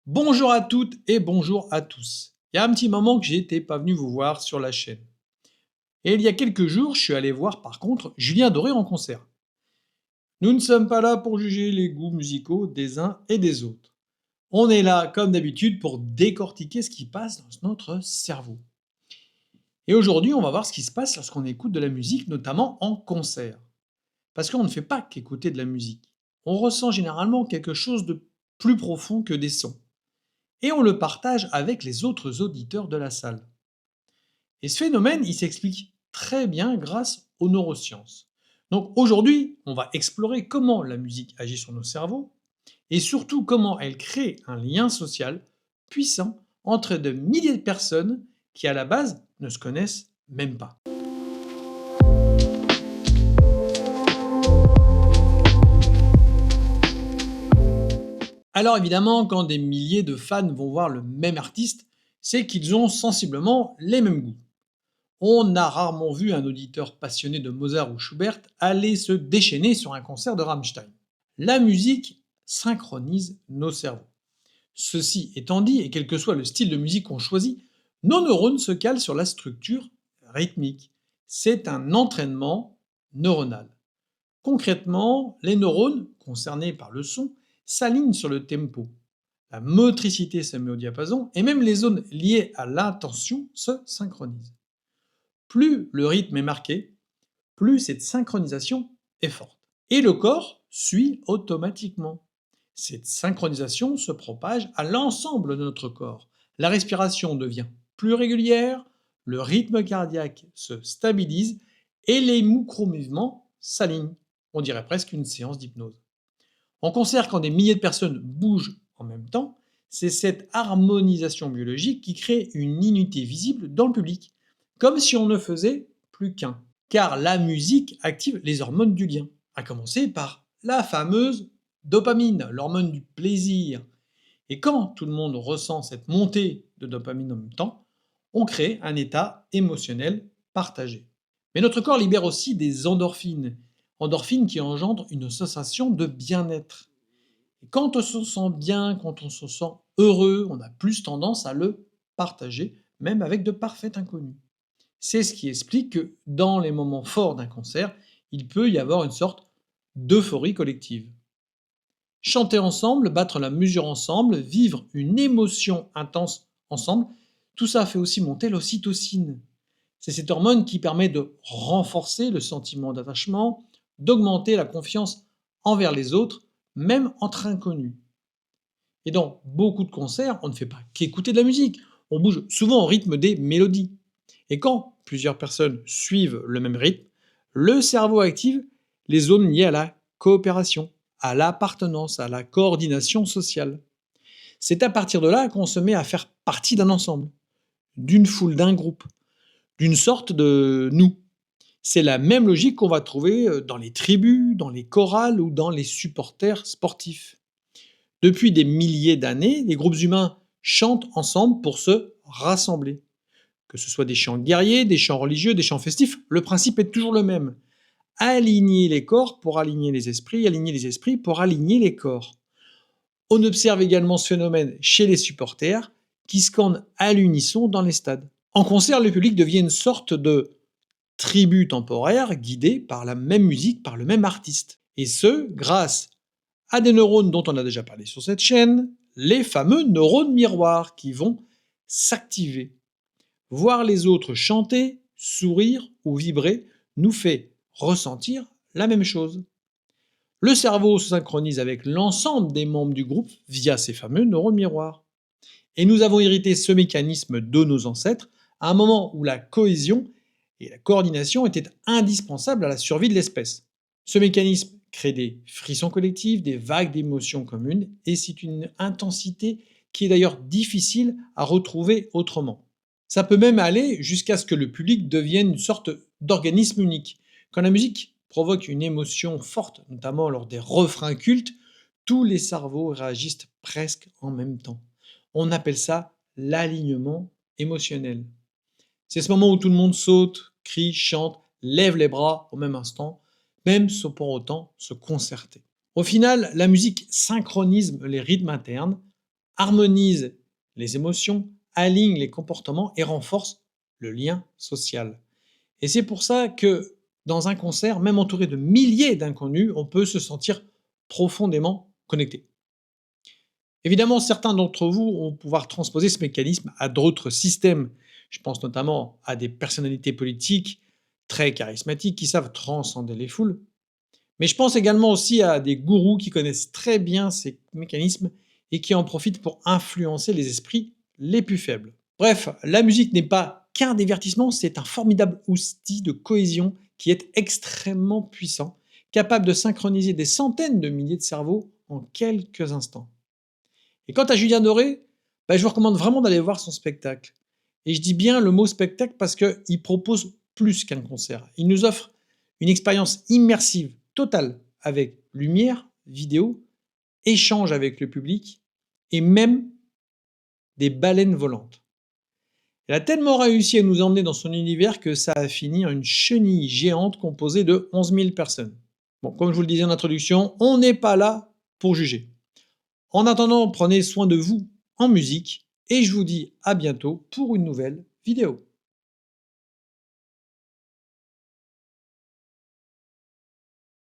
Bonjour à toutes et bonjour à tous. Il y a un petit moment que j'étais pas venu vous voir sur la chaîne. Et il y a quelques jours, je suis allé voir par contre Julien Doré en concert. Nous ne sommes pas là pour juger les goûts musicaux des uns et des autres. On est là, comme d'habitude, pour décortiquer ce qui passe dans notre cerveau. Et aujourd'hui, on va voir ce qui se passe lorsqu'on écoute de la musique, notamment en concert. Parce qu'on ne fait pas qu'écouter de la musique. On ressent généralement quelque chose de plus profond que des sons. Et on le partage avec les autres auditeurs de la salle. Et ce phénomène, il s'explique très bien grâce aux neurosciences. Donc aujourd'hui, on va explorer comment la musique agit sur nos cerveaux et surtout comment elle crée un lien social puissant entre de milliers de personnes qui à la base ne se connaissent même pas. Alors évidemment, quand des milliers de fans vont voir le même artiste, c'est qu'ils ont sensiblement les mêmes goûts. On a rarement vu un auditeur passionné de Mozart ou Schubert aller se déchaîner sur un concert de Rammstein. La musique synchronise nos cerveaux. Ceci étant dit, et quel que soit le style de musique qu'on choisit, nos neurones se calent sur la structure rythmique. C'est un entraînement neuronal. Concrètement, les neurones concernés par le son s'alignent sur le tempo. La motricité se met au diapason et même les zones liées à l'intention se synchronisent. Plus le rythme est marqué, plus cette synchronisation est forte. Et le corps suit automatiquement. Cette synchronisation se propage à l'ensemble de notre corps. La respiration devient plus régulière, le rythme cardiaque se stabilise et les micro-mouvements s'alignent. On dirait presque une séance d'hypnose. En concert, quand des milliers de personnes bougent en même temps, c'est cette harmonisation biologique qui crée une unité visible dans le public, comme si on ne faisait plus qu'un. Car la musique active les hormones du lien, à commencer par la fameuse dopamine, l'hormone du plaisir. Et quand tout le monde ressent cette montée de dopamine en même temps, on crée un état émotionnel partagé. Mais notre corps libère aussi des endorphines, endorphines qui engendrent une sensation de bien-être. Et quand on se sent bien, quand on se sent heureux, on a plus tendance à le partager, même avec de parfaits inconnus. C'est ce qui explique que dans les moments forts d'un concert, il peut y avoir une sorte d'euphorie collective. Chanter ensemble, battre la mesure ensemble, vivre une émotion intense ensemble, tout ça fait aussi monter l'ocytocine. C'est cette hormone qui permet de renforcer le sentiment d'attachement, d'augmenter la confiance envers les autres, même entre inconnus. Et dans beaucoup de concerts, on ne fait pas qu'écouter de la musique, on bouge souvent au rythme des mélodies. Et quand plusieurs personnes suivent le même rythme, le cerveau active les zones liées à la coopération, à l'appartenance, à la coordination sociale. C'est à partir de là qu'on se met à faire partie d'un ensemble, d'une foule, d'un groupe, d'une sorte de nous. C'est la même logique qu'on va trouver dans les tribus, dans les chorales ou dans les supporters sportifs. Depuis des milliers d'années, les groupes humains chantent ensemble pour se rassembler. Que ce soit des chants guerriers, des chants religieux, des chants festifs, le principe est toujours le même. Aligner les corps pour aligner les esprits pour aligner les corps. On observe également ce phénomène chez les supporters qui scandent à l'unisson dans les stades. En concert, le public devient une sorte de tribu temporaire guidée par la même musique, par le même artiste. Et ce, grâce à des neurones dont on a déjà parlé sur cette chaîne, les fameux neurones miroirs qui vont s'activer. Voir les autres chanter, sourire ou vibrer nous fait ressentir la même chose. Le cerveau se synchronise avec l'ensemble des membres du groupe via ces fameux neurones miroirs. Et nous avons hérité ce mécanisme de nos ancêtres à un moment où la cohésion et la coordination étaient indispensables à la survie de l'espèce. Ce mécanisme crée des frissons collectifs, des vagues d'émotions communes, et c'est une intensité qui est d'ailleurs difficile à retrouver autrement. Ça peut même aller jusqu'à ce que le public devienne une sorte d'organisme unique. Quand la musique provoque une émotion forte, notamment lors des refrains cultes, tous les cerveaux réagissent presque en même temps. On appelle ça l'alignement émotionnel. C'est ce moment où tout le monde saute, crie, chante, lève les bras au même instant, même sans pour autant se concerter. Au final, la musique synchronise les rythmes internes, harmonise les émotions, aligne les comportements et renforce le lien social. Et c'est pour ça que dans un concert, même entouré de milliers d'inconnus, on peut se sentir profondément connecté. Évidemment, certains d'entre vous vont pouvoir transposer ce mécanisme à d'autres systèmes. Je pense notamment à des personnalités politiques très charismatiques qui savent transcender les foules. Mais je pense également aussi à des gourous qui connaissent très bien ces mécanismes et qui en profitent pour influencer les esprits les plus faibles. Bref, la musique n'est pas qu'un divertissement, c'est un formidable outil de cohésion qui est extrêmement puissant, capable de synchroniser des centaines de milliers de cerveaux en quelques instants. Et quant à Julien Doré, je vous recommande vraiment d'aller voir son spectacle. Et je dis bien le mot spectacle parce qu'il propose plus qu'un concert. Il nous offre une expérience immersive totale avec lumière, vidéo, échange avec le public et même des baleines volantes. Elle a tellement réussi à nous emmener dans son univers que ça a fini en une chenille géante composée de 11 000 personnes. Bon, comme je vous le disais en introduction, on n'est pas là pour juger. En attendant, prenez soin de vous en musique et je vous dis à bientôt pour une nouvelle vidéo.